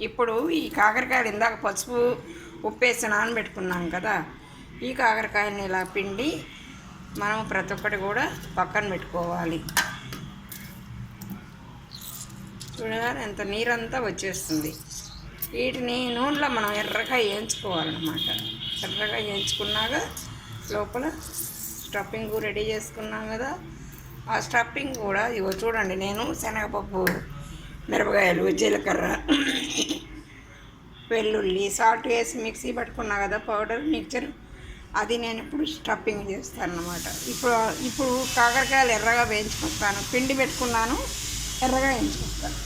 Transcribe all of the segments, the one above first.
ఇప్పుడు ఈ కాకరకాయలు ఇందాక పసుపు ఉప్పేసి నానబెట్టుకున్నాం కదా, ఈ కాకరకాయలని ఇలా పిండి మనం ప్రతి ఒక్కటి కూడా పక్కన పెట్టుకోవాలి. చూడగానే ఎంత నీరంతా వచ్చేస్తుంది. వీటిని నూనెలో మనం ఎర్రగా వేయించుకోవాలన్నమాట. ఎర్రగా వేయించుకున్నాక లోపల స్టఫింగ్ రెడీ చేసుకున్నాం కదా, ఆ స్టఫింగ్ కూడా ఇగో చూడండి. నేను శనగపప్పు, మిరపకాయలు, జీలకర్ర, వెల్లుల్లి, సాల్ట్ వేసి మిక్సీ పట్టుకున్నా కదా పౌడర్ మిక్చర్, అది నేను ఇప్పుడు స్టఫింగ్ చేస్తాను అన్నమాట. ఇప్పుడు కాకరకాయలు ఎర్రగా వేయించుకొస్తాను. పిండి పెట్టుకున్నాను, ఎర్రగా వేయించుకొస్తాను.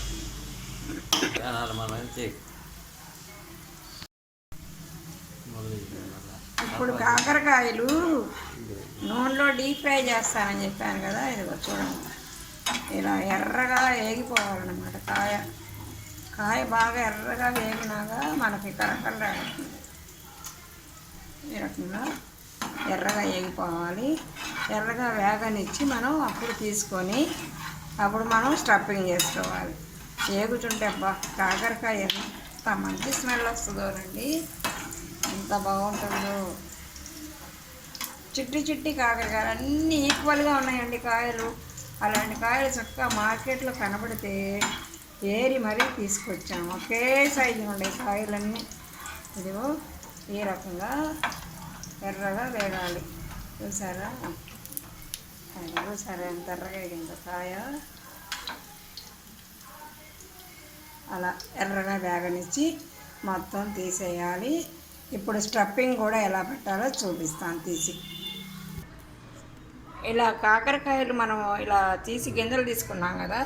ఇప్పుడు కాకరకాయలు నూనెలో డీప్ ఫ్రై చేస్తానని చెప్పాను కదా, ఇదిగో చూడండి. ఇలా ఎర్రగా వేగిపోవాలన్నమాట. కాయ బాగా ఎర్రగా వేగినాక మనకి కరకరలాడుతుంది. ఈ రకంగా ఎర్రగా వేగిపోవాలి. ఎర్రగా వేగనిచ్చి మనం అప్పుడు తీసుకొని అప్పుడు మనం స్టఫింగ్ చేసుకోవాలి. వేగుతుంటే కాకరకాయ ఎంత మంచి స్మెల్ వస్తుందోనండి, ఎంత బాగుంటుందో. చిట్టి కాకరకాయలు అన్నీ ఈక్వల్గా ఉన్నాయండి కాయలు. అలాంటి కాయలు చక్కగా మార్కెట్లో కనబడితే ఏరి మరీ తీసుకొచ్చాము. ఒకే సైజు ఉండే కాయలన్నీ. ఇదిగో ఈ రకంగా ఎర్రగా వేగాలి. చూసారా ఎంత ఎర్రగా వేగిందో కాయ. అలా ఎర్రగా వేగనిచ్చి మొత్తం తీసేయాలి. ఇప్పుడు స్టఫింగ్ కూడా ఎలా పెట్టాలో చూపిస్తాను తీసి. ఇలా కాకరకాయలు మనం ఇలా తీసి గింజలు తీసుకున్నాం కదా,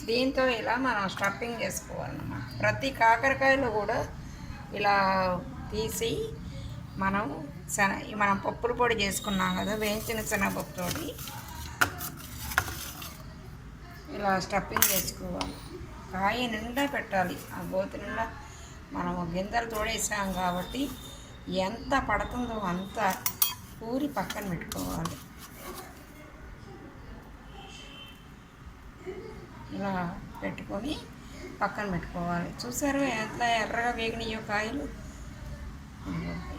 దీంతో ఇలా మనం స్టఫింగ్ చేసుకోవాలన్నమాట. ప్రతి కాకరకాయలు కూడా ఇలా తీసి మనం పప్పుల పొడి చేసుకున్నాం కదా, వేయించిన శనగపప్పుతోటి ఇలా స్టఫింగ్ చేసుకోవాలి. కాయ నిండా పెట్టాలి. ఆ గోతి నిండా మనము గింజలు తోడేసాం కాబట్టి ఎంత పడుతుందో అంత పూరి పక్కన పెట్టుకోవాలి. ఇలా పెట్టుకొని పక్కన పెట్టుకోవాలి. చూసారు ఎంత ఎర్రగా వేగినాయో కాయలు.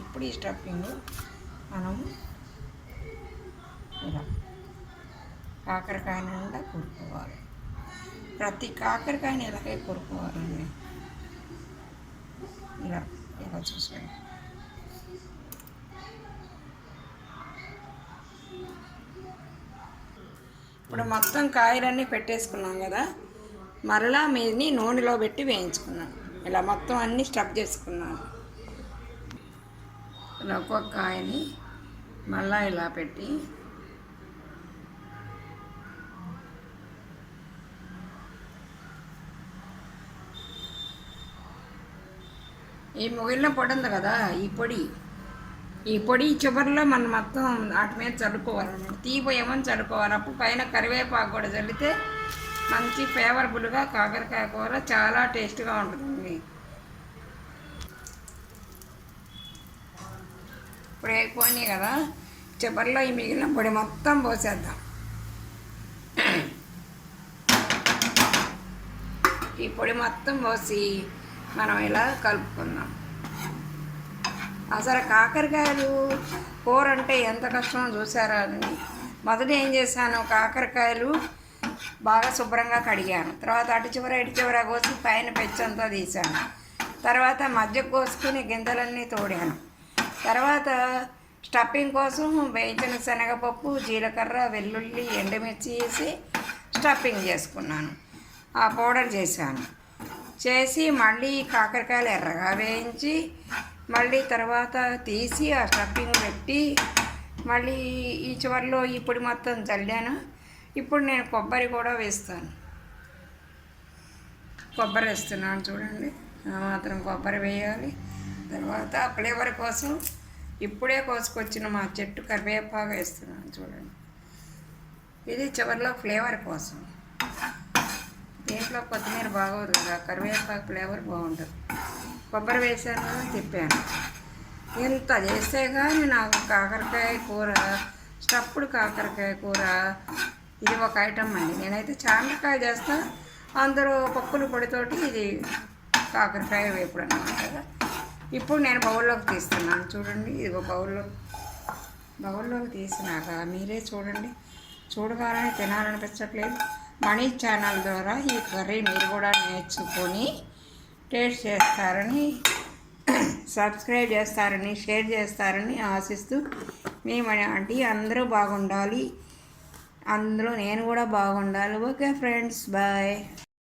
ఇప్పుడు ఈ స్టఫింగ్ మనము ఇలా కాకరకాయ నిండా కూరుకోవాలి. ప్రతి కాకరకాయని ఇలాగే కూరుకోవాలండి. ఇలా చూసుకోండి. ఇప్పుడు మొత్తం కాయలన్నీ పెట్టేసుకున్నాం కదా, మరలా మీది నూనెలో పెట్టి వేయించుకున్నాను. ఇలా మొత్తం అన్నీ స్టఫ్ చేసుకున్నాను. ఇలా ఒక్కొక్క కాయని మళ్ళా ఇలా పెట్టి ఈ మిగిలిన పొడి ఉంది కదా, ఈ పొడి చివరిలో మనం మొత్తం వాటి మీద చల్లుకోవాలన్నమాట. తీపోయేమని చల్లుకోవాలి. అప్పుడు పైన కరివేపాకు కూడా చల్లితే మంచి ఫేవరబుల్గా కాకరకాయ కూర చాలా టేస్ట్గా ఉంటుంది. ఇప్పుడు వేగిపోయినాయి కదా, చివరిలో ఈ మిగిలిన పొడి మొత్తం పోసేద్దాం. ఈ పొడి మొత్తం పోసి మనం ఇలా కలుపుకుందాం. అసలు కాకరకాయలు కూర అంటే ఎంత కష్టమో చూసారా అని. మొదట ఏం చేశాను, కాకరకాయలు బాగా శుభ్రంగా కడిగాను. తర్వాత అటు చివర ఇటు చివర కోసి పైన పెచ్చంతా తీసాను. తర్వాత మధ్య కోసుకుని గింజలన్నీ తోడాను. తర్వాత స్టఫింగ్ కోసం వేయించిన శనగపప్పు, జీలకర్ర, వెల్లుల్లి, ఎండుమిర్చి వేసి స్టఫింగ్ చేసుకున్నాను. ఆ పౌడర్ చేసి మళ్ళీ కాకరకాయలు ఎర్రగా వేయించి మళ్ళీ తర్వాత తీసి ఆ స్టఫింగ్ పెట్టి మళ్ళీ ఈ చివరిలో ఈ పొడి మొత్తం చల్లాను. ఇప్పుడు నేను కొబ్బరి కూడా వేస్తాను. కొబ్బరి వేస్తున్నాను చూడండి. మాత్రం కొబ్బరి వేయాలి. తర్వాత ఫ్లేవర్ కోసం ఇప్పుడే కోసుకొచ్చిన మా చెట్టు కరివేపాకు వేస్తున్నాను చూడండి. ఇది చివరిలో ఫ్లేవర్ కోసం. దీంట్లో కొత్తిమీర బాగోదు కదా, కరివేపాకు ఫ్లేవర్ బాగుంటుంది. కొబ్బరి వేసాను, తిప్పాను. ఇంత చేస్తే కానీ నాకు కాకరకాయ కూర, స్టఫ్డ్ కాకరకాయ కూర ఇది ఒక ఐటమ్ అండి. నేనైతే చామరకాయ చేస్తా, అందరూ పప్పుల పొడితోటి ఇది కాకరకాయ వేపుడు అన్నమాట. ఇప్పుడు నేను బౌల్లోకి తీస్తున్నాను. చూడండి, ఇదిగో బౌల్లోకి తీసినాక మీరే చూడండి. చూడగానే తినాలనిపించట్లేదు. మనీ ఛానల్ ద్వారా ఈ కర్రీ మీరు కూడా నేర్చుకొని టేస్ట్ చేస్తారని, సబ్స్క్రైబ్ చేస్తారని, షేర్ చేస్తారని ఆశిస్తూ మీ మనీ ఆంటీ అందరూ బాగుండాలి, అందులో నేను కూడా బాగుండాలి. Okay friends, bye.